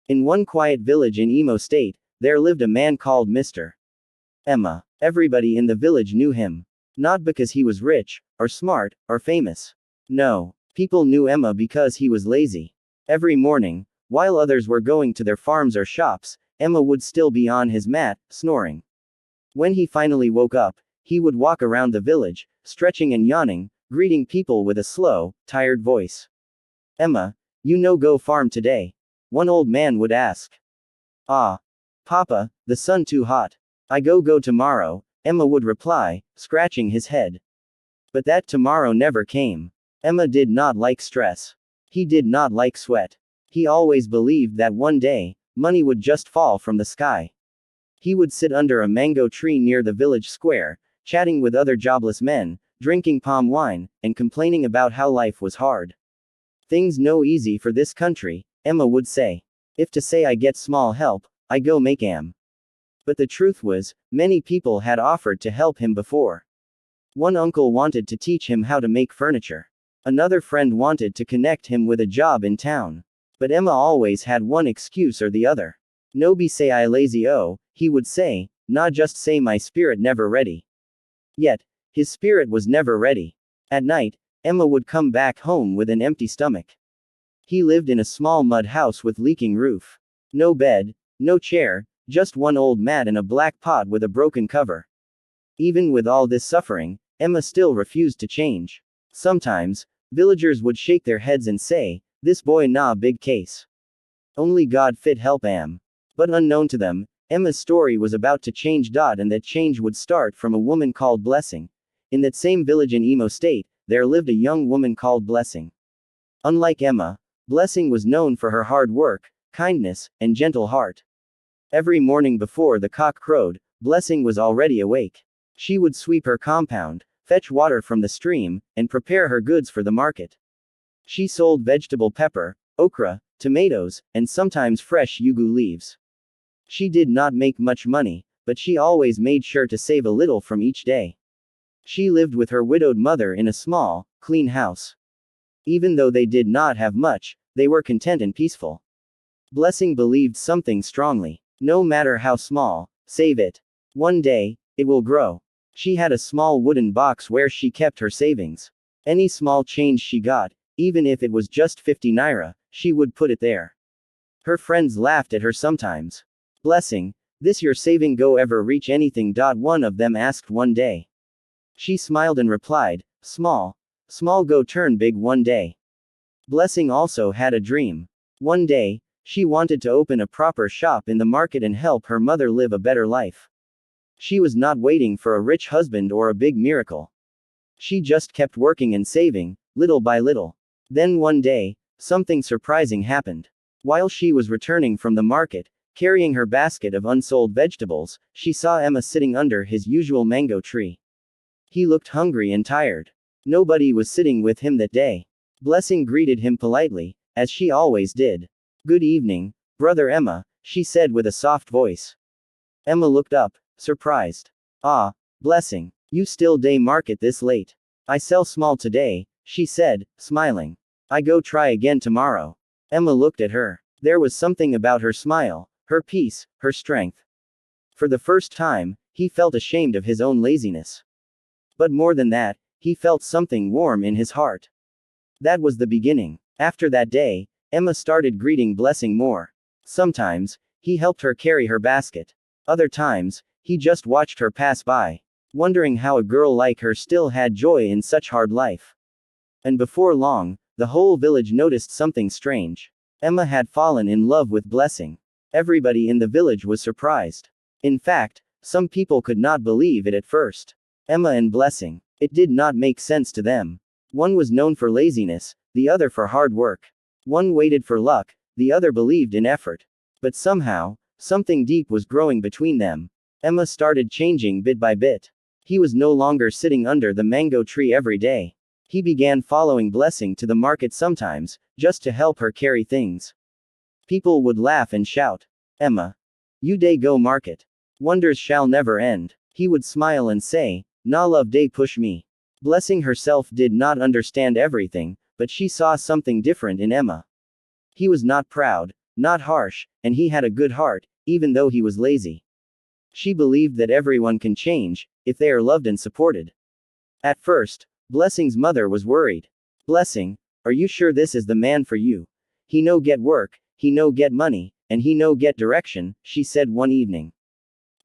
In one quiet village in Imo State, there lived a man called Mr. Emma. Everybody in the village knew him. Not because he was rich, or smart, or famous. No. People knew Emma because he was lazy. Every morning, while others were going to their farms or shops, Emma would still be on his mat, snoring. When he finally woke up, he would walk around the village, stretching and yawning, greeting people with a slow, tired voice. Emma, you no go farm today? One old man would ask. Ah. Papa, the sun too hot. I go tomorrow, Emma would reply, scratching his head. But that tomorrow never came. Emma did not like stress. He did not like sweat. He always believed that one day, money would just fall from the sky. He would sit under a mango tree near the village square, chatting with other jobless men, drinking palm wine, and complaining about how life was hard. Things no easy for this country, Emma would say. If to say I get small help, I go make am. But the truth was, many people had offered to help him before. One uncle wanted to teach him how to make furniture. Another friend wanted to connect him with a job in town. But Emma always had one excuse or the other. No be say I lazy he would say, nah just say my spirit never ready. Yet, his spirit was never ready. At night, Emma would come back home with an empty stomach. He lived in a small mud house with leaking roof. No bed, no chair, just one old mat and a black pot with a broken cover. Even with all this suffering, Emma still refused to change. Sometimes, villagers would shake their heads and say, this boy nah big case. Only God fit help am. But unknown to them, Emma's story was about to change. And that change would start from a woman called Blessing. In that same village in Imo State, there lived a young woman called Blessing. Unlike Emma, Blessing was known for her hard work, kindness, and gentle heart. Every morning before the cock crowed, Blessing was already awake. She would sweep her compound, fetch water from the stream, and prepare her goods for the market. She sold vegetable pepper, okra, tomatoes, and sometimes fresh yugu leaves. She did not make much money, but she always made sure to save a little from each day. She lived with her widowed mother in a small, clean house. Even though they did not have much, they were content and peaceful. Blessing believed something strongly. No matter how small, save it. One day, it will grow. She had a small wooden box where she kept her savings. Any small change she got, even if it was just 50 naira, she would put it there. Her friends laughed at her sometimes. Blessing, this your saving go ever reach anything? One of them asked one day. She smiled and replied, small go turn big one day. Blessing also had a dream. One day, she wanted to open a proper shop in the market and help her mother live a better life. She was not waiting for a rich husband or a big miracle. She just kept working and saving, little by little. Then one day, something surprising happened. While she was returning from the market, carrying her basket of unsold vegetables, she saw Emma sitting under his usual mango tree. He looked hungry and tired. Nobody was sitting with him that day. Blessing greeted him politely, as she always did. Good evening, Brother Emma, she said with a soft voice. Emma looked up, surprised. Ah, Blessing, you still day market this late? I sell small today, she said, smiling. I go try again tomorrow. Emma looked at her. There was something about her smile, her peace, her strength. For the first time, he felt ashamed of his own laziness. But more than that, he felt something warm in his heart. That was the beginning. After that day, Emma started greeting Blessing more. Sometimes, he helped her carry her basket. Other times, he just watched her pass by, wondering how a girl like her still had joy in such hard life. And before long, the whole village noticed something strange. Emma had fallen in love with Blessing. Everybody in the village was surprised. In fact, some people could not believe it at first. Emma and Blessing. It did not make sense to them. One was known for laziness, the other for hard work. One waited for luck, the other believed in effort. But somehow, something deep was growing between them. Emma started changing bit by bit. He was no longer sitting under the mango tree every day. He began following Blessing to the market sometimes, just to help her carry things. People would laugh and shout, Emma, you day go market. Wonders shall never end. He would smile and say, nah love day push me. Blessing herself did not understand everything, but she saw something different in Emma. He was not proud, not harsh, and he had a good heart, even though he was lazy. She believed that everyone can change, if they are loved and supported. At first, Blessing's mother was worried. Blessing, are you sure this is the man for you? He no get work, he no get money, and he no get direction, she said one evening.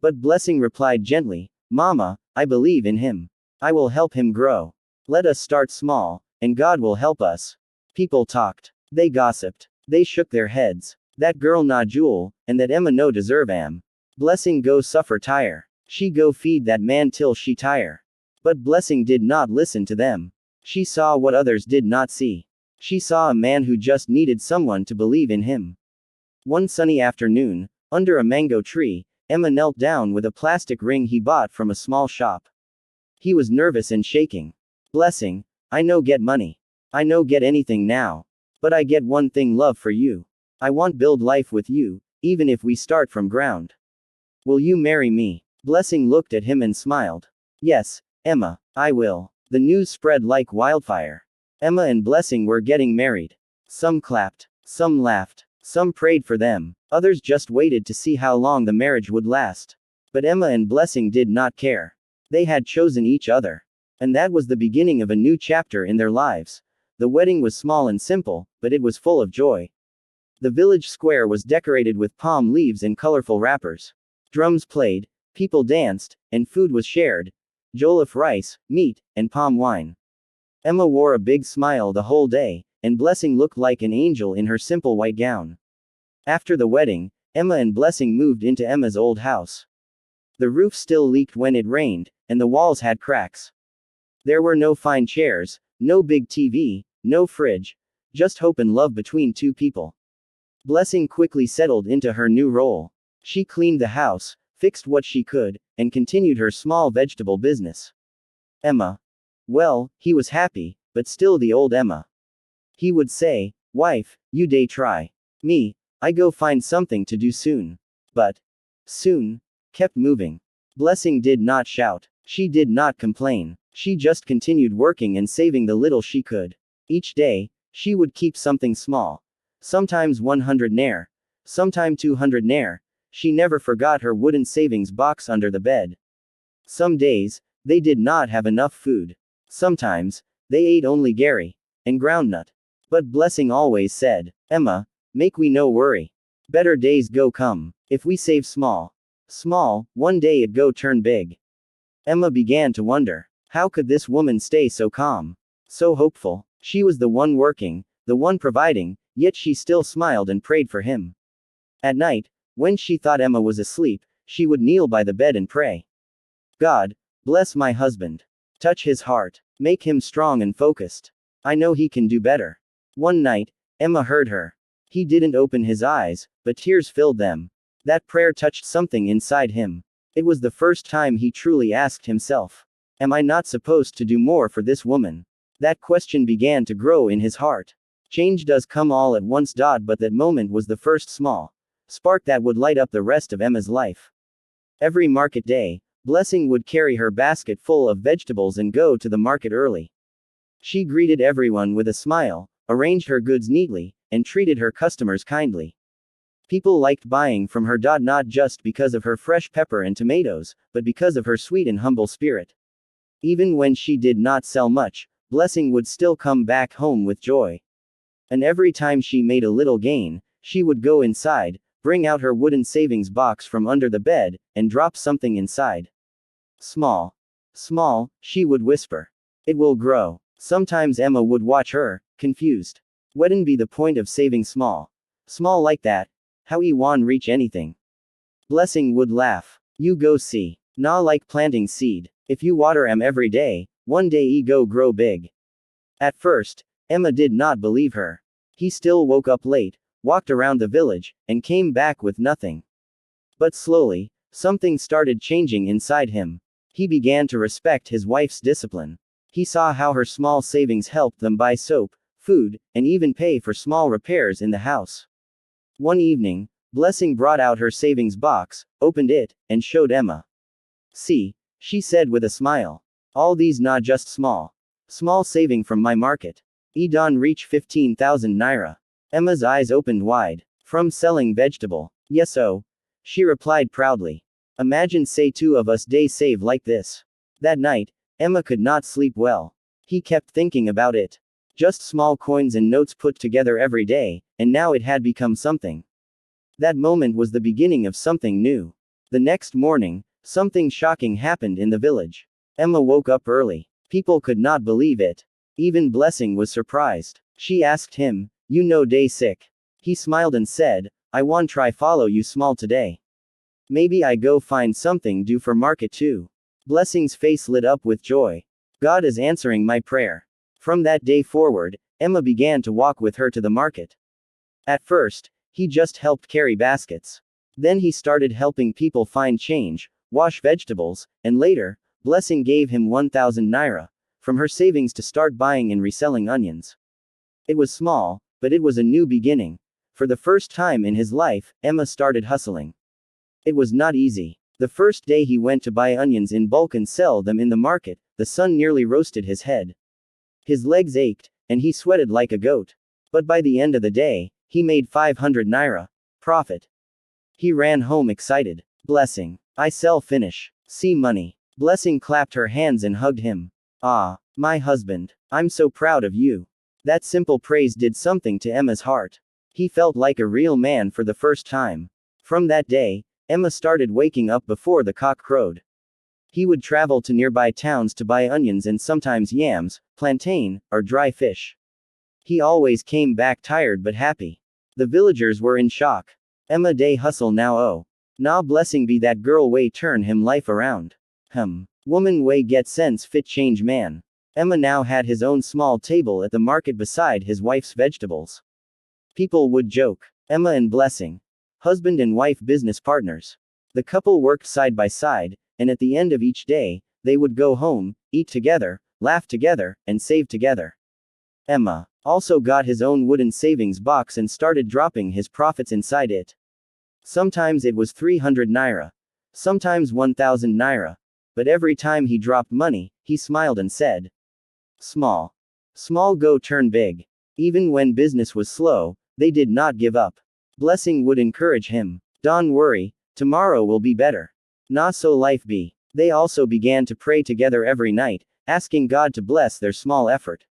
But Blessing replied gently, Mama, I believe in him. I will help him grow. Let us start small, and God will help us. People talked. They gossiped. They shook their heads. That girl na jewel, and that Emma no deserve am. Blessing go suffer tire. She go feed that man till she tire. But Blessing did not listen to them. She saw what others did not see. She saw a man who just needed someone to believe in him. One sunny afternoon, under a mango tree, Emma knelt down with a plastic ring he bought from a small shop. He was nervous and shaking. Blessing, I no get money. I no get anything now. But I get one thing, love for you. I want build life with you, even if we start from ground. Will you marry me? Blessing looked at him and smiled. Yes, Emma, I will. The news spread like wildfire. Emma and Blessing were getting married. Some clapped. Some laughed. Some prayed for them. Others just waited to see how long the marriage would last. But Emma and Blessing did not care. They had chosen each other. And that was the beginning of a new chapter in their lives. The wedding was small and simple, but it was full of joy. The village square was decorated with palm leaves and colorful wrappers. Drums played, people danced, and food was shared. Jollof rice, meat, and palm wine. Emma wore a big smile the whole day, and Blessing looked like an angel in her simple white gown. After the wedding, Emma and Blessing moved into Emma's old house. The roof still leaked when it rained, and the walls had cracks. There were no fine chairs, no big TV, no fridge, just hope and love between two people. Blessing quickly settled into her new role. She cleaned the house, fixed what she could, and continued her small vegetable business. Emma. Well, he was happy, but still the old Emma. He would say, Wife, you day try. Me, I go find something to do soon. But soon kept moving. Blessing did not shout. She did not complain. She just continued working and saving the little she could. Each day, she would keep something small. Sometimes 100 nair. Sometime 200 nair. She never forgot her wooden savings box under the bed. Some days, they did not have enough food. Sometimes, they ate only gari and groundnut. But Blessing always said, Emma, make we no worry. Better days go come. If we save small, one day it go turn big. Emma began to wonder, how could this woman stay so calm? So hopeful. She was the one working, the one providing, yet she still smiled and prayed for him. At night, when she thought Emma was asleep, she would kneel by the bed and pray. God, bless my husband. Touch his heart. Make him strong and focused. I know he can do better. One night, Emma heard her. He didn't open his eyes, but tears filled them. That prayer touched something inside him. It was the first time he truly asked himself, am I not supposed to do more for this woman? That question began to grow in his heart. Change does come all at once. But that moment was the first small spark that would light up the rest of Emma's life. Every market day, Blessing would carry her basket full of vegetables and go to the market early. She greeted everyone with a smile, arranged her goods neatly, and treated her customers kindly. People liked buying from her. Not just because of her fresh pepper and tomatoes, but because of her sweet and humble spirit. Even when she did not sell much, Blessing would still come back home with joy. And every time she made a little gain, she would go inside, bring out her wooden savings box from under the bed, and drop something inside. Small, she would whisper. It will grow. Sometimes Emma would watch her, confused. What'd be the point of saving small like that? How one reach anything? Blessing would laugh. You go see. Na like planting seed. If you water every day, one day go grow big. At first, Emma did not believe her. He still woke up late, walked around the village, and came back with nothing. But slowly, something started changing inside him. He began to respect his wife's discipline. He saw how her small savings helped them buy soap, food, and even pay for small repairs in the house. One evening, Blessing brought out her savings box, opened it, and showed Emma. See, she said with a smile. All these not just small saving from my market. Don't reach 15,000 naira. Emma's eyes opened wide. From selling vegetable. Yes, oh. She replied proudly. Imagine say two of us day save like this. That night, Emma could not sleep well. He kept thinking about it. Just small coins and notes put together every day, and now it had become something. That moment was the beginning of something new. The next morning, something shocking happened in the village. Emma woke up early. People could not believe it. Even Blessing was surprised. She asked him, "You know day sick?" He smiled and said, "I want try follow you small today. Maybe I go find something do for market too." Blessing's face lit up with joy. God is answering my prayer. From that day forward, Emma began to walk with her to the market. At first, he just helped carry baskets. Then he started helping people find change, wash vegetables, and later, Blessing gave him 1,000 naira from her savings to start buying and reselling onions. It was small, but it was a new beginning. For the first time in his life, Emma started hustling. It was not easy. The first day he went to buy onions in bulk and sell them in the market, the sun nearly roasted his head. His legs ached, and he sweated like a goat. But by the end of the day, he made 500 naira profit. He ran home excited. Blessing. I sell finish. See money. Blessing clapped her hands and hugged him. Ah, my husband. I'm so proud of you. That simple praise did something to Emma's heart. He felt like a real man for the first time. From that day, Emma started waking up before the cock crowed. He would travel to nearby towns to buy onions and sometimes yams, plantain, or dry fish. He always came back tired but happy. The villagers were in shock. Emma day hustle now oh. Nah Blessing be that girl way turn him life around. Woman way get sense fit change man. Emma now had his own small table at the market beside his wife's vegetables. People would joke. Emma and Blessing. Husband and wife business partners. The couple worked side by side, and at the end of each day, they would go home, eat together, laugh together, and save together. Emma also got his own wooden savings box and started dropping his profits inside it. Sometimes it was 300 naira. Sometimes 1,000 naira. But every time he dropped money, he smiled and said, "Small. Small go turn big." Even when business was slow, they did not give up. Blessing would encourage him. "Don't worry, tomorrow will be better. Nah so life be." They also began to pray together every night, asking God to bless their small effort.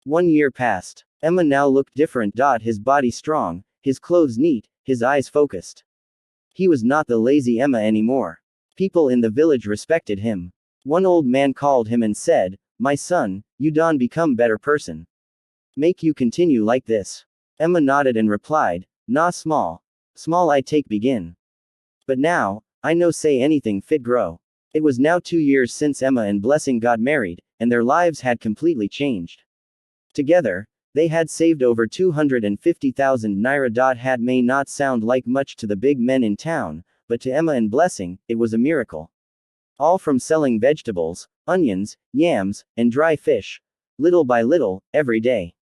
1 year passed. Emma now looked different. His body strong, his clothes neat, his eyes focused. He was not the lazy Emma anymore. People in the village respected him. One old man called him and said, "My son, you done become better person. Make you continue like this." Emma nodded and replied, "Nah small. Small I take begin. But now, I no say anything fit grow." It was now 2 years since Emma and Blessing got married, and their lives had completely changed. Together, they had saved over 250,000 naira. Had may not sound like much to the big men in town, but to Emma and Blessing, it was a miracle. All from selling vegetables, onions, yams, and dry fish. Little by little, every day.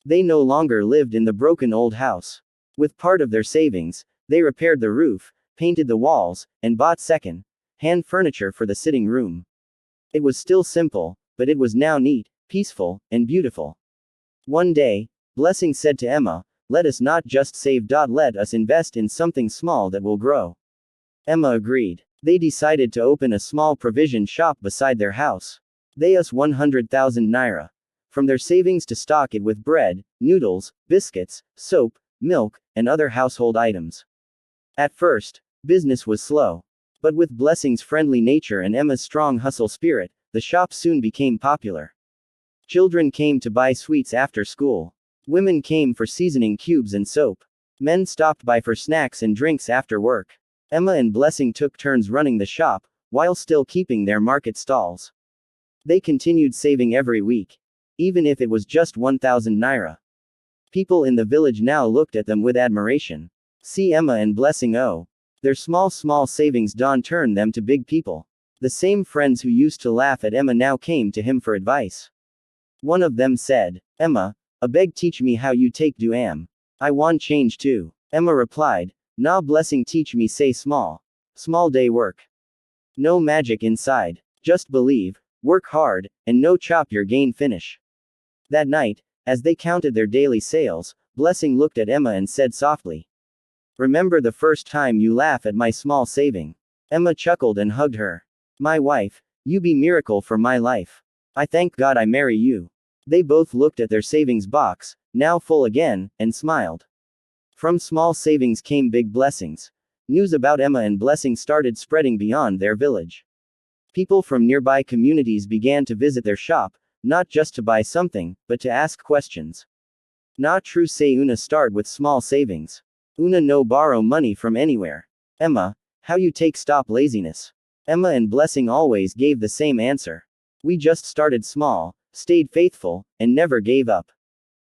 They no longer lived in the broken old house. With part of their savings, they repaired the roof, painted the walls, and bought second-hand furniture for the sitting room. It was still simple, but it was now neat, peaceful, and beautiful. One day, Blessing said to Emma, "Let us not just save. Let us invest in something small that will grow." Emma agreed. They decided to open a small provision shop beside their house. They used 100,000 naira from their savings to stock it with bread, noodles, biscuits, soap, milk, and other household items. At first, business was slow. But with Blessing's friendly nature and Emma's strong hustle spirit, the shop soon became popular. Children came to buy sweets after school. Women came for seasoning cubes and soap. Men stopped by for snacks and drinks after work. Emma and Blessing took turns running the shop, while still keeping their market stalls. They continued saving every week. Even if it was just 1,000 naira. People in the village now looked at them with admiration. See Emma and Blessing oh. Their small savings turned them to big people. The same friends who used to laugh at Emma now came to him for advice. One of them said, "Emma, beg teach me how you take do am. I want change too." Emma replied, "Nah Blessing teach me say small day work. No magic inside. Just believe, work hard, and no chop your gain finish." That night, as they counted their daily sales, Blessing looked at Emma and said softly, Remember the first time you laugh at my small saving? Emma chuckled and hugged her. My wife, you be miracle for my life. I thank God I marry you. They both looked at their savings box, now full again, and smiled. From small savings came big blessings. News about Emma and Blessing started spreading beyond their village. People from nearby communities began to visit their shop, not just to buy something, but to ask questions. Not true, say Una, start with small savings. Una no borrow money from anywhere. Emma, how you take stop laziness? Emma and Blessing always gave the same answer. We just started small, stayed faithful, and never gave up.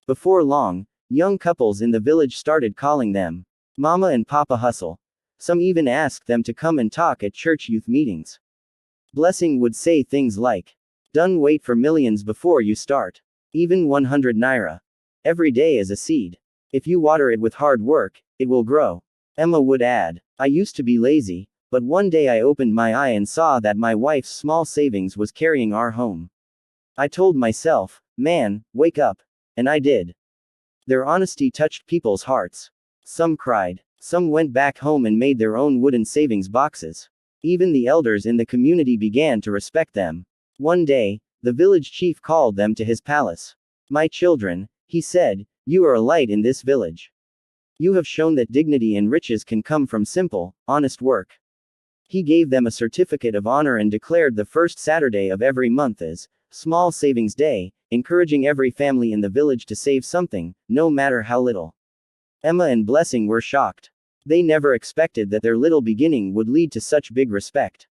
Before long, young couples in the village started calling them Mama and Papa Hustle. Some even asked them to come and talk at church youth meetings. Blessing would say things like, "Don't wait for millions before you start. Even 100 naira. Every day is a seed. If you water it with hard work, it will grow." Emma would add, "I used to be lazy, but one day I opened my eye and saw that my wife's small savings was carrying our home. I told myself, man, wake up. And I did." Their honesty touched people's hearts. Some cried. Some went back home and made their own wooden savings boxes. Even the elders in the community began to respect them. One day, the village chief called them to his palace. "My children," he said, "you are a light in this village. You have shown that dignity and riches can come from simple, honest work." He gave them a certificate of honor and declared the first Saturday of every month as Small Savings Day, encouraging every family in the village to save something, no matter how little. Emma and Blessing were shocked. They never expected that their little beginning would lead to such big respect.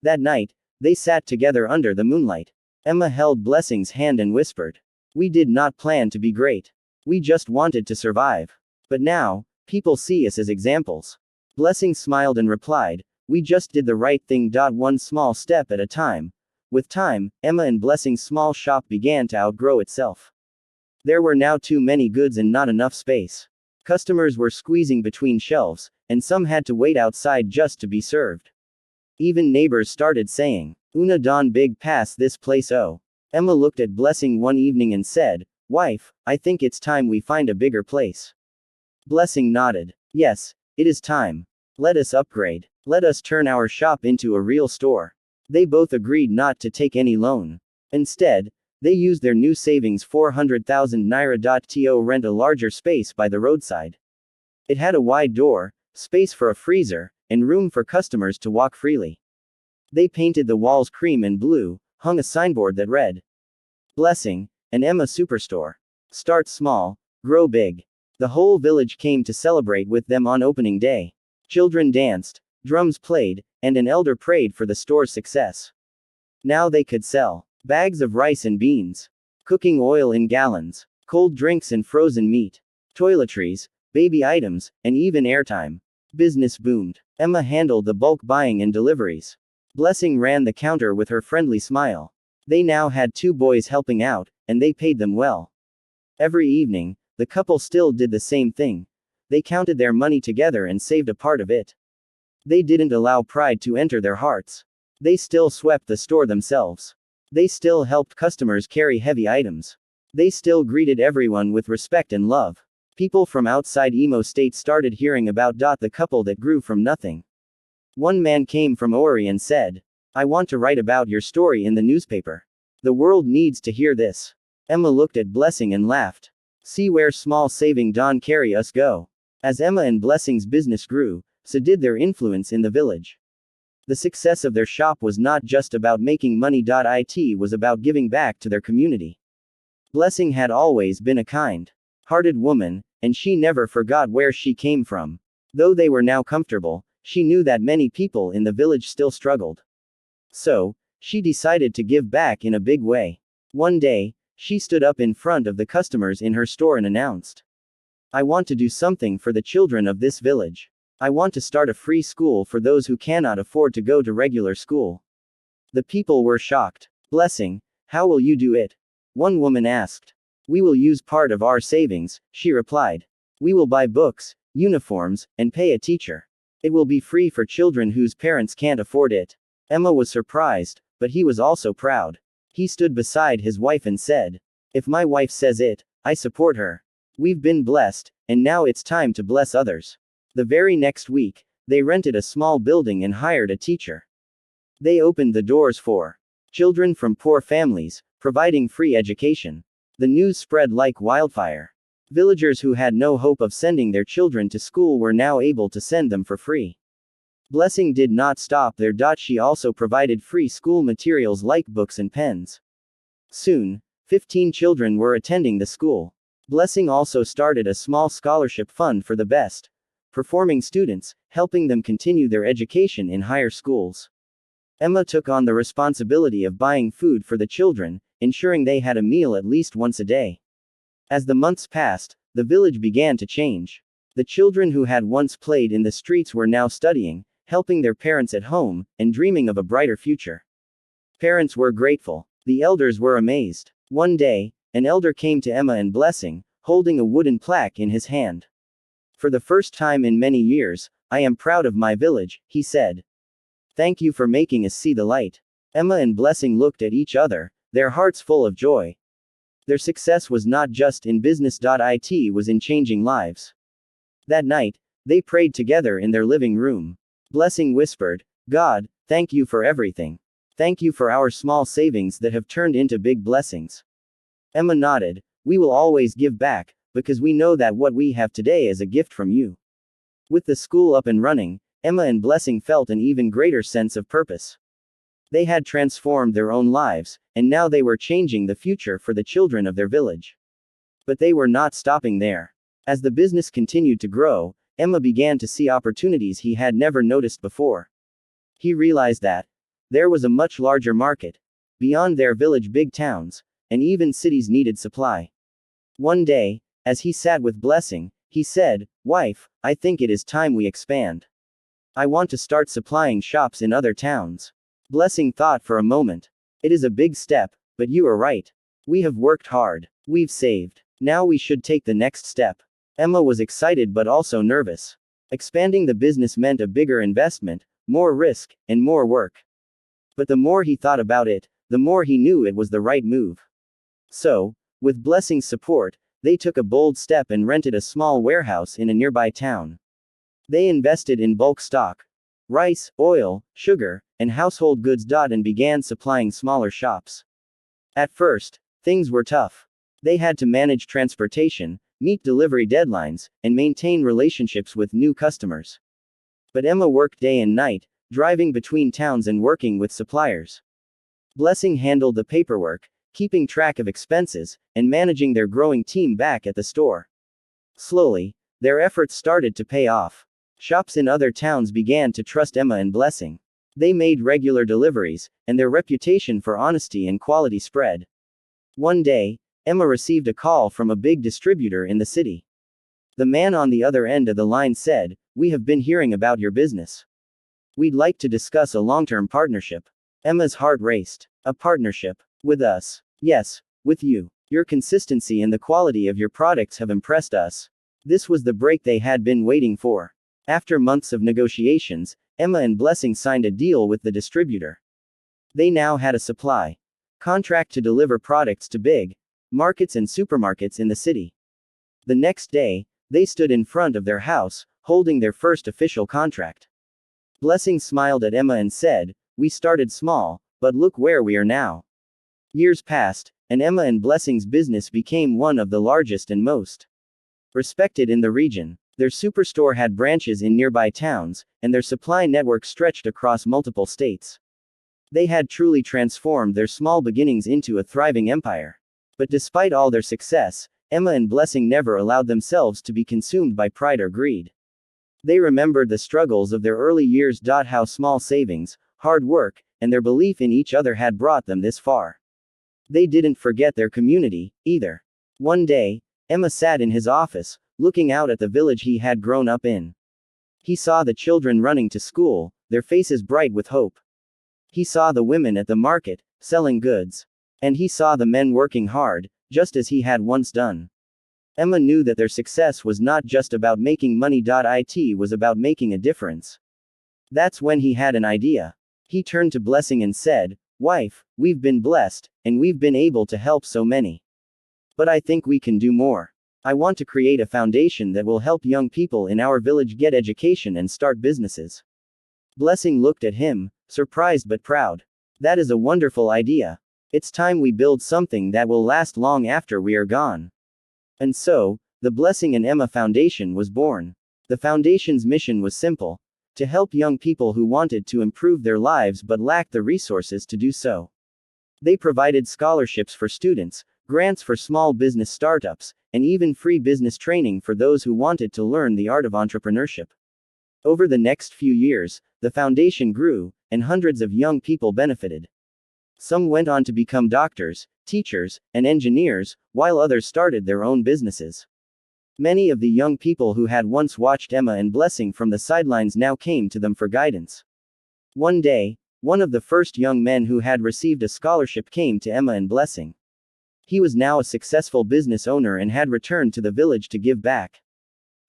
That night, they sat together under the moonlight. Emma held Blessing's hand and whispered, "We did not plan to be great. We just wanted to survive. But now, people see us as examples." Blessing smiled and replied, "We just did the right thing. One small step at a time." With time, Emma and Blessing's small shop began to outgrow itself. There were now too many goods and not enough space. Customers were squeezing between shelves, and some had to wait outside just to be served. Even neighbors started saying, "Una don big pass this place oh." Emma looked at Blessing one evening and said, "Wife, I think it's time we find a bigger place." Blessing nodded. "Yes, it is time. Let us upgrade. Let us turn our shop into a real store." They both agreed not to take any loan. Instead, they used their new savings 400,000 naira to rent a larger space by the roadside. It had a wide door, space for a freezer, and room for customers to walk freely. They painted the walls cream and blue, hung a signboard that read, "Blessing, an Emma Superstore. Start small, grow big." The whole village came to celebrate with them on opening day. Children danced, drums played, and an elder prayed for the store's success. Now they could sell bags of rice and beans, cooking oil in gallons, cold drinks and frozen meat, toiletries, baby items, and even airtime. Business boomed. Emma handled the bulk buying and deliveries. Blessing ran the counter with her friendly smile. They now had 2 boys helping out, and they paid them well. Every evening, the couple still did the same thing. They counted their money together and saved a part of it. They didn't allow pride to enter their hearts. They still swept the store themselves. They still helped customers carry heavy items. They still greeted everyone with respect and love. People from outside Imo State started hearing about the couple that grew from nothing. One man came from Ori and said, "I want to write about your story in the newspaper. The world needs to hear this." Emma looked at Blessing and laughed. "See where small saving don carry us go." As Emma and Blessing's business grew, so did their influence in the village. The success of their shop was not just about making money. It was about giving back to their community. Blessing had always been a kind-hearted woman, and she never forgot where she came from. Though they were now comfortable, she knew that many people in the village still struggled. So, she decided to give back in a big way. One day, she stood up in front of the customers in her store and announced, "I want to do something for the children of this village. I want to start a free school for those who cannot afford to go to regular school." The people were shocked. "Blessing, how will you do it?" one woman asked. "We will use part of our savings," she replied. "We will buy books, uniforms, and pay a teacher. It will be free for children whose parents can't afford it." Emma was surprised, but he was also proud. He stood beside his wife and said, "If my wife says it, I support her. We've been blessed, and now it's time to bless others." The very next week, they rented a small building and hired a teacher. They opened the doors for children from poor families, providing free education. The news spread like wildfire. Villagers who had no hope of sending their children to school were now able to send them for free. Blessing did not stop there. She also provided free school materials like books and pens. Soon, 15 children were attending the school. Blessing also started a small scholarship fund for the best performing students, helping them continue their education in higher schools. Emma took on the responsibility of buying food for the children, ensuring they had a meal at least once a day. As the months passed, the village began to change. The children who had once played in the streets were now studying, helping their parents at home, and dreaming of a brighter future. Parents were grateful. The elders were amazed. One day, an elder came to Emma and Blessing, holding a wooden plaque in his hand. For the first time in many years, I am proud of my village, he said. Thank you for making us see the light. Emma and Blessing looked at each other, their hearts full of joy. Their success was not just in business. It was in changing lives. That night, they prayed together in their living room. Blessing whispered, God, thank you for everything. Thank you for our small savings that have turned into big blessings. Emma nodded, we will always give back, because we know that what we have today is a gift from you. With the school up and running, Emma and Blessing felt an even greater sense of purpose. They had transformed their own lives, and now they were changing the future for the children of their village. But they were not stopping there. As the business continued to grow, Emma began to see opportunities he had never noticed before. He realized that there was a much larger market beyond their village. Big towns, and even cities needed supply. One day, as he sat with Blessing, he said, Wife, I think it is time we expand. I want to start supplying shops in other towns. Blessing thought for a moment. It is a big step, but you are right. We have worked hard. We've saved. Now we should take the next step. Emma was excited but also nervous. Expanding the business meant a bigger investment, more risk, and more work. But the more he thought about it, the more he knew it was the right move. So, with Blessing's support, they took a bold step and rented a small warehouse in a nearby town. They invested in bulk stock, rice, oil, sugar, and household goods. And began supplying smaller shops. At first, things were tough. They had to manage transportation, meet delivery deadlines, and maintain relationships with new customers. But Emma worked day and night, driving between towns and working with suppliers. Blessing handled the paperwork, keeping track of expenses, and managing their growing team back at the store. Slowly, their efforts started to pay off. Shops in other towns began to trust Emma and Blessing. They made regular deliveries, and their reputation for honesty and quality spread. One day, Emma received a call from a big distributor in the city. The man on the other end of the line said, We have been hearing about your business. We'd like to discuss a long-term partnership. Emma's heart raced. A partnership? With us? Yes, with you. Your consistency and the quality of your products have impressed us. This was the break they had been waiting for. After months of negotiations, Emma and Blessing signed a deal with the distributor. They now had a supply contract to deliver products to big markets and supermarkets in the city. The next day, they stood in front of their house, holding their first official contract. Blessing smiled at Emma and said, We started small, but look where we are now. Years passed, and Emma and Blessing's business became one of the largest and most respected in the region. Their superstore had branches in nearby towns, and their supply network stretched across multiple states. They had truly transformed their small beginnings into a thriving empire. But despite all their success, Emma and Blessing never allowed themselves to be consumed by pride or greed. They remembered the struggles of their early years. How small savings, hard work, and their belief in each other had brought them this far. They didn't forget their community, either. One day, Emma sat in his office, looking out at the village he had grown up in. He saw the children running to school, their faces bright with hope. He saw the women at the market, selling goods. And he saw the men working hard, just as he had once done. Emma knew that their success was not just about making money. It was about making a difference. That's when he had an idea. He turned to Blessing and said, Wife, we've been blessed, and we've been able to help so many. But I think we can do more. I want to create a foundation that will help young people in our village get education and start businesses. Blessing looked at him, surprised but proud. That is a wonderful idea. It's time we build something that will last long after we are gone. And so, the Blessing and Emma Foundation was born. The foundation's mission was simple: to help young people who wanted to improve their lives but lacked the resources to do so. They provided scholarships for students, grants for small business startups, and even free business training for those who wanted to learn the art of entrepreneurship. Over the next few years, the foundation grew, and hundreds of young people benefited. Some went on to become doctors, teachers, and engineers, while others started their own businesses. Many of the young people who had once watched Emma and Blessing from the sidelines now came to them for guidance. One day, one of the first young men who had received a scholarship came to Emma and Blessing. He was now a successful business owner and had returned to the village to give back.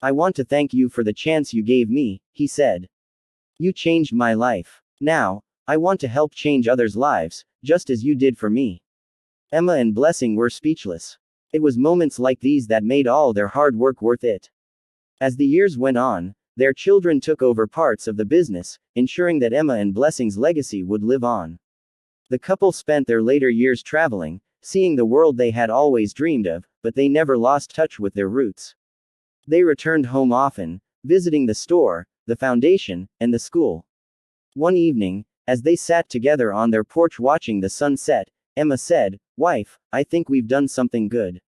"I want to thank you for the chance you gave me," he said. "You changed my life. Now, I want to help change others' lives, just as you did for me." Emma and Blessing were speechless. It was moments like these that made all their hard work worth it. As the years went on, their children took over parts of the business, ensuring that Emma and Blessing's legacy would live on. The couple spent their later years traveling, seeing the world they had always dreamed of, but they never lost touch with their roots. They returned home often, visiting the store, the foundation, and the school. One evening, as they sat together on their porch watching the sun set, Emma said, "Wife, I think we've done something good.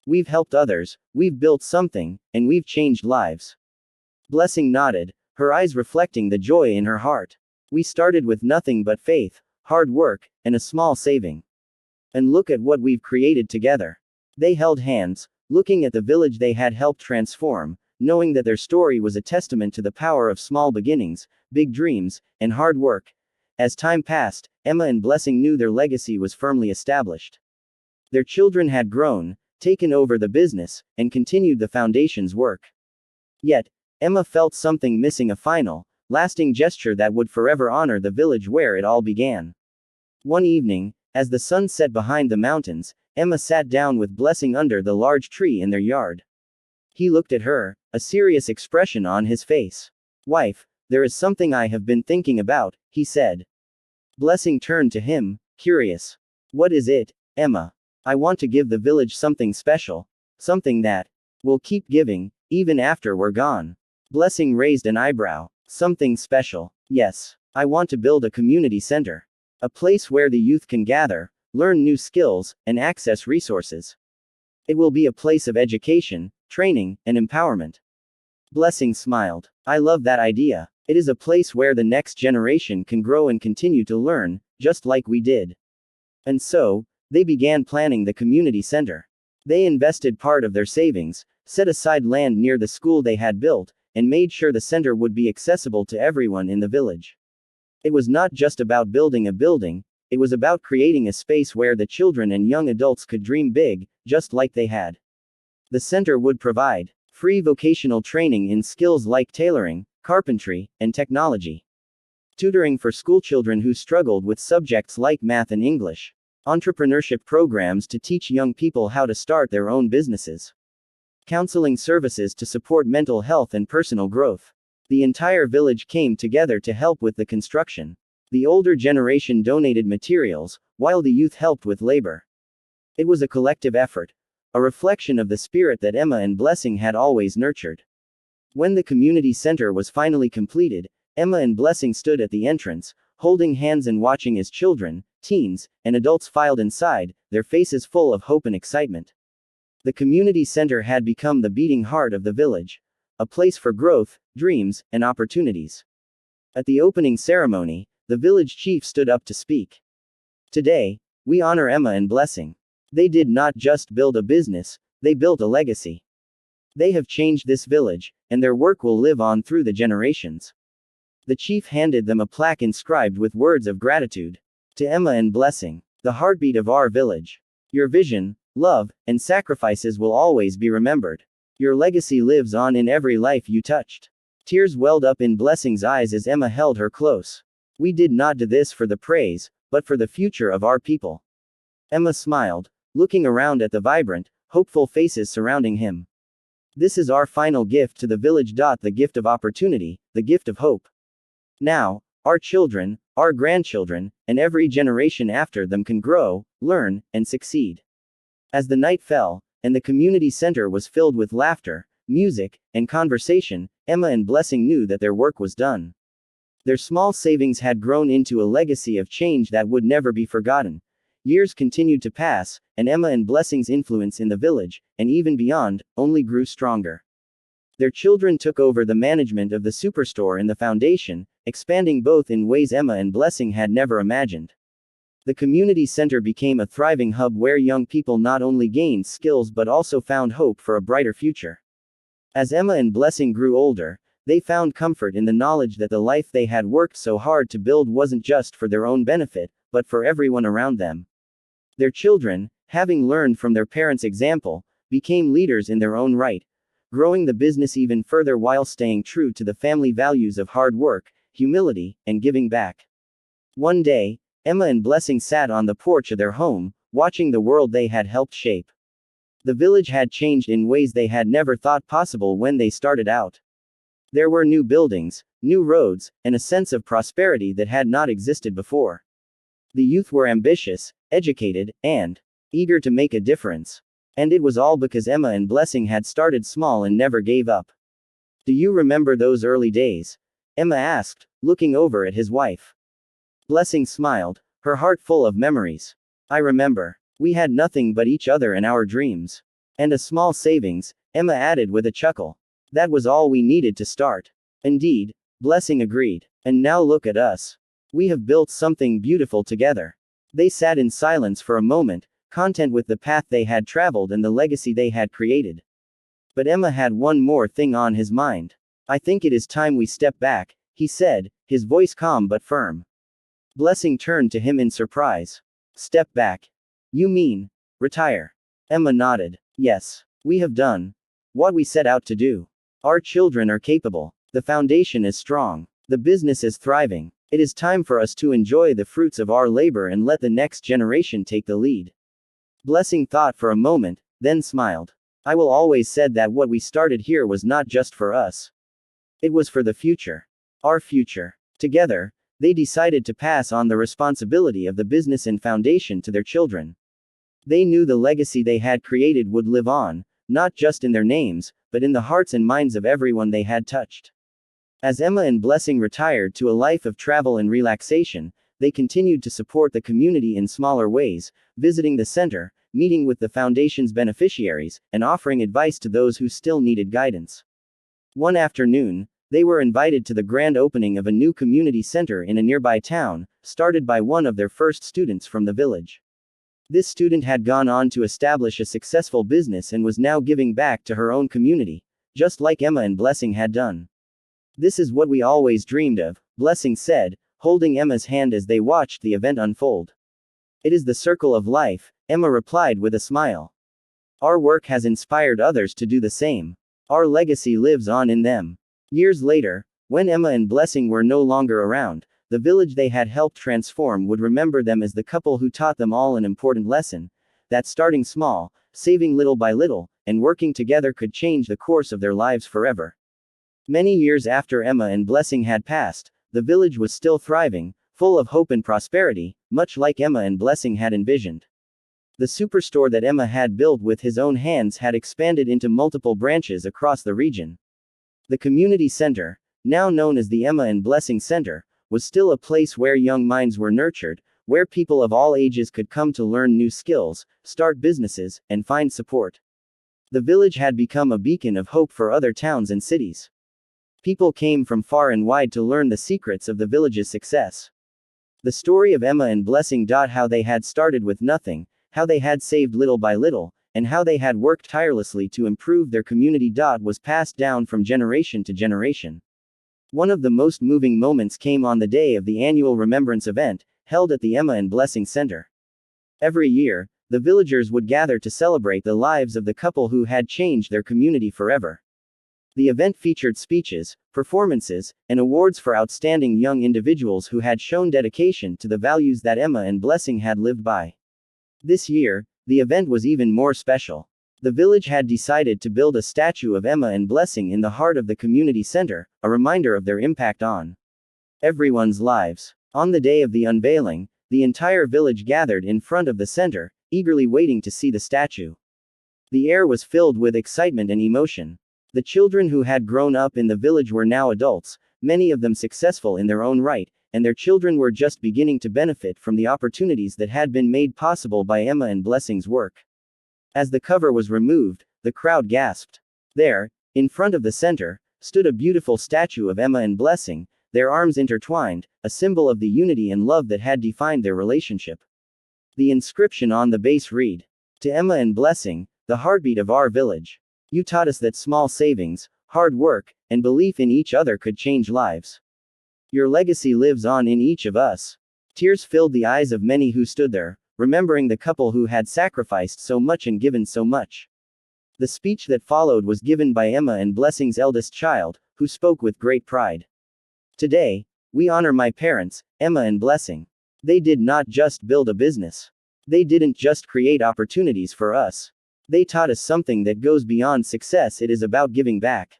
We've helped others, we've built something, and we've changed lives." Blessing nodded, her eyes reflecting the joy in her heart. "We started with nothing but faith, hard work, and a small saving. And look at what we've created together." They held hands, looking at the village they had helped transform, knowing that their story was a testament to the power of small beginnings, big dreams, and hard work. As time passed, Emma and Blessing knew their legacy was firmly established. Their children had grown, taken over the business, and continued the foundation's work. Yet, Emma felt something missing: a final, lasting gesture that would forever honor the village where it all began. One evening, as the sun set behind the mountains, Emma sat down with Blessing under the large tree in their yard. He looked at her, a serious expression on his face. "Wife, there is something I have been thinking about," he said. Blessing turned to him, curious. "What is it, Emma?" "I want to give the village something special. Something that will keep giving, even after we're gone." Blessing raised an eyebrow. "Something special?" "Yes. I want to build a community center. A place where the youth can gather, learn new skills, and access resources. It will be a place of education, training, and empowerment." Blessing smiled. "I love that idea. It is a place where the next generation can grow and continue to learn, just like we did." And so, they began planning the community center. They invested part of their savings, set aside land near the school they had built, and made sure the center would be accessible to everyone in the village. It was not just about building a building, it was about creating a space where the children and young adults could dream big, just like they had. The center would provide free vocational training in skills like tailoring, carpentry, and technology. Tutoring for schoolchildren who struggled with subjects like math and English. Entrepreneurship programs to teach young people how to start their own businesses. Counseling services to support mental health and personal growth. The entire village came together to help with the construction. The older generation donated materials, while the youth helped with labor. It was a collective effort, a reflection of the spirit that Emma and Blessing had always nurtured. When the community center was finally completed, Emma and Blessing stood at the entrance, holding hands and watching as children, teens, and adults filed inside, their faces full of hope and excitement. The community center had become the beating heart of the village, a place for growth, dreams, and opportunities. At the opening ceremony, the village chief stood up to speak. "Today, we honor Emma and Blessing. They did not just build a business, they built a legacy. They have changed this village, and their work will live on through the generations." The chief handed them a plaque inscribed with words of gratitude. "To Emma and Blessing, the heartbeat of our village. Your vision, love, and sacrifices will always be remembered. Your legacy lives on in every life you touched." Tears welled up in Blessing's eyes as Emma held her close. "We did not do this for the praise, but for the future of our people." Emma smiled, looking around at the vibrant, hopeful faces surrounding him. This is our final gift to the village. The gift of opportunity, the gift of hope. Now, our children, our grandchildren, and every generation after them can grow, learn, and succeed. As the night fell, and the community center was filled with laughter, music, and conversation, Emma and Blessing knew that their work was done. Their small savings had grown into a legacy of change that would never be forgotten. Years continued to pass, and Emma and Blessing's influence in the village, and even beyond, only grew stronger. Their children took over the management of the superstore and the foundation, expanding both in ways Emma and Blessing had never imagined. The community center became a thriving hub where young people not only gained skills but also found hope for a brighter future. As Emma and Blessing grew older, they found comfort in the knowledge that the life they had worked so hard to build wasn't just for their own benefit, but for everyone around them. Their children, having learned from their parents' example, became leaders in their own right, growing the business even further while staying true to the family values of hard work, humility, and giving back. One day, Emma and Blessing sat on the porch of their home, watching the world they had helped shape. The village had changed in ways they had never thought possible when they started out. There were new buildings, new roads, and a sense of prosperity that had not existed before. The youth were ambitious, educated, and eager to make a difference. And it was all because Emma and Blessing had started small and never gave up. Do you remember those early days? Emma asked, looking over at his wife. Blessing smiled, her heart full of memories. I remember. We had nothing but each other and our dreams. And a small savings, Emma added with a chuckle. That was all we needed to start. Indeed, Blessing agreed. And now look at us. We have built something beautiful together. They sat in silence for a moment, content with the path they had traveled and the legacy they had created. But Emma had one more thing on his mind. I think it is time we step back, he said, his voice calm but firm. Blessing turned to him in surprise. Step back? You mean, retire? Emma nodded. Yes. We have done what we set out to do. Our children are capable. The foundation is strong. The business is thriving. It is time for us to enjoy the fruits of our labor and let the next generation take the lead. Blessing thought for a moment, then smiled. I will always said that what we started here was not just for us. It was for the future. Our future. Together, they decided to pass on the responsibility of the business and foundation to their children. They knew the legacy they had created would live on, not just in their names, but in the hearts and minds of everyone they had touched. As Emma and Blessing retired to a life of travel and relaxation, they continued to support the community in smaller ways, visiting the center, meeting with the foundation's beneficiaries, and offering advice to those who still needed guidance. One afternoon, they were invited to the grand opening of a new community center in a nearby town, started by one of their first students from the village. This student had gone on to establish a successful business and was now giving back to her own community, just like Emma and Blessing had done. This is what we always dreamed of, Blessing said, holding Emma's hand as they watched the event unfold. It is the circle of life, Emma replied with a smile. Our work has inspired others to do the same. Our legacy lives on in them. Years later, when Emma and Blessing were no longer around, the village they had helped transform would remember them as the couple who taught them all an important lesson, that starting small, saving little by little, and working together could change the course of their lives forever. Many years after Emma and Blessing had passed, the village was still thriving, full of hope and prosperity, much like Emma and Blessing had envisioned. The superstore that Emma had built with his own hands had expanded into multiple branches across the region. The community center, now known as the Emma and Blessing Center, was still a place where young minds were nurtured, where people of all ages could come to learn new skills, start businesses, and find support. The village had become a beacon of hope for other towns and cities. People came from far and wide to learn the secrets of the village's success. The story of Emma and Blessing. How they had started with nothing, how they had saved little by little, and how they had worked tirelessly to improve their community. Was passed down from generation to generation. One of the most moving moments came on the day of the annual remembrance event, held at the Emma and Blessing Center. Every year, the villagers would gather to celebrate the lives of the couple who had changed their community forever. The event featured speeches, performances, and awards for outstanding young individuals who had shown dedication to the values that Emma and Blessing had lived by. This year, the event was even more special. The village had decided to build a statue of Emma and Blessing in the heart of the community center, a reminder of their impact on everyone's lives. On the day of the unveiling, the entire village gathered in front of the center, eagerly waiting to see the statue. The air was filled with excitement and emotion. The children who had grown up in the village were now adults, many of them successful in their own right, and their children were just beginning to benefit from the opportunities that had been made possible by Emma and Blessing's work. As the cover was removed, the crowd gasped. There, in front of the center, stood a beautiful statue of Emma and Blessing, their arms intertwined, a symbol of the unity and love that had defined their relationship. The inscription on the base read, "To Emma and Blessing, the heartbeat of our village. You taught us that small savings, hard work, and belief in each other could change lives. Your legacy lives on in each of us." Tears filled the eyes of many who stood there, remembering the couple who had sacrificed so much and given so much. The speech that followed was given by Emma and Blessing's eldest child, who spoke with great pride. "Today, we honor my parents, Emma and Blessing. They did not just build a business. They didn't just create opportunities for us. They taught us something that goes beyond success. It is about giving back.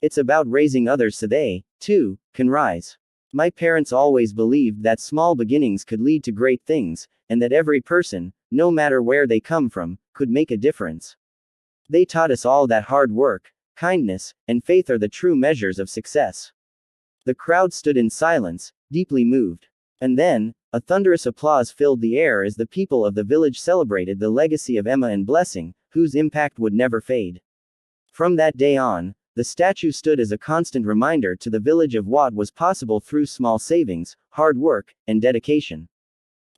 It's about raising others so they, too, can rise. My parents always believed that small beginnings could lead to great things, and that every person, no matter where they come from, could make a difference. They taught us all that hard work, kindness, and faith are the true measures of success." The crowd stood in silence, deeply moved. And then, a thunderous applause filled the air as the people of the village celebrated the legacy of Emma and Blessing, whose impact would never fade. From that day on, the statue stood as a constant reminder to the village of what was possible through small savings, hard work, and dedication.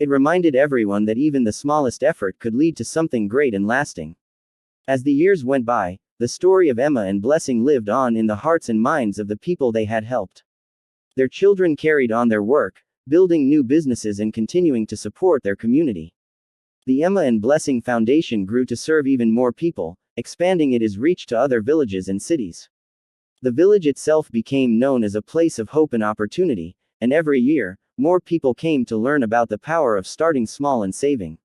It reminded everyone that even the smallest effort could lead to something great and lasting. As the years went by, the story of Emma and Blessing lived on in the hearts and minds of the people they had helped. Their children carried on their work, building new businesses and continuing to support their community. The Emma and Blessing Foundation grew to serve even more people, expanding its reach to other villages and cities. The village itself became known as a place of hope and opportunity, and every year, more people came to learn about the power of starting small and saving.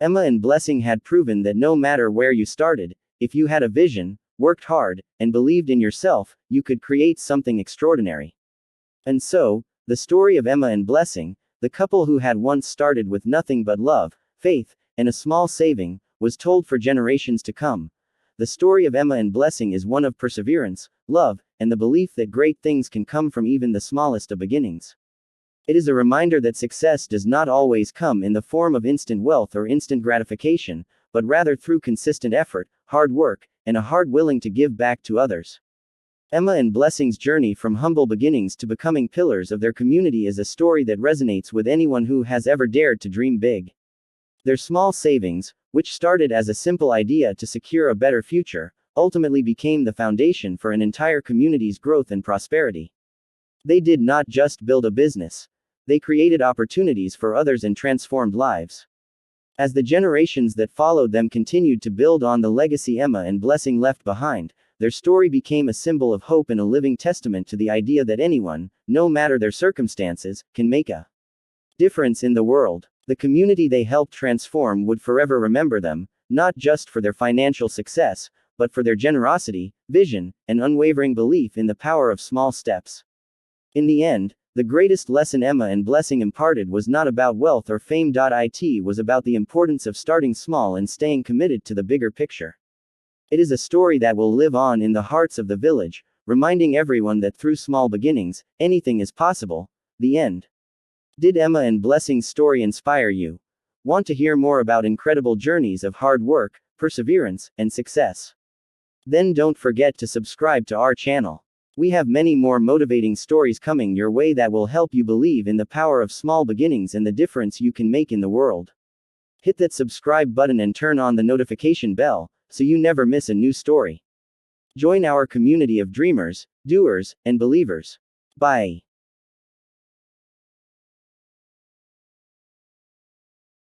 Emma and Blessing had proven that no matter where you started, if you had a vision, worked hard, and believed in yourself, you could create something extraordinary. And so, the story of Emma and Blessing, the couple who had once started with nothing but love, faith, and a small saving, was told for generations to come. The story of Emma and Blessing is one of perseverance, love, and the belief that great things can come from even the smallest of beginnings. It is a reminder that success does not always come in the form of instant wealth or instant gratification, but rather through consistent effort, hard work, and a heart willing to give back to others. Emma and Blessing's journey from humble beginnings to becoming pillars of their community is a story that resonates with anyone who has ever dared to dream big. Their small savings, which started as a simple idea to secure a better future, ultimately became the foundation for an entire community's growth and prosperity. They did not just build a business. They created opportunities for others and transformed lives. As the generations that followed them continued to build on the legacy Emma and Blessing left behind, their story became a symbol of hope and a living testament to the idea that anyone, no matter their circumstances, can make a difference in the world. The community they helped transform would forever remember them, not just for their financial success, but for their generosity, vision, and unwavering belief in the power of small steps. In the end, the greatest lesson Emma and Blessing imparted was not about wealth or fame. It was about the importance of starting small and staying committed to the bigger picture. It is a story that will live on in the hearts of the village, reminding everyone that through small beginnings, anything is possible. The end. Did Emma and Blessing's story inspire you? Want to hear more about incredible journeys of hard work, perseverance, and success? Then don't forget to subscribe to our channel. We have many more motivating stories coming your way that will help you believe in the power of small beginnings and the difference you can make in the world. Hit that subscribe button and turn on the notification bell, so you never miss a new story. Join our community of dreamers, doers, and believers. Bye.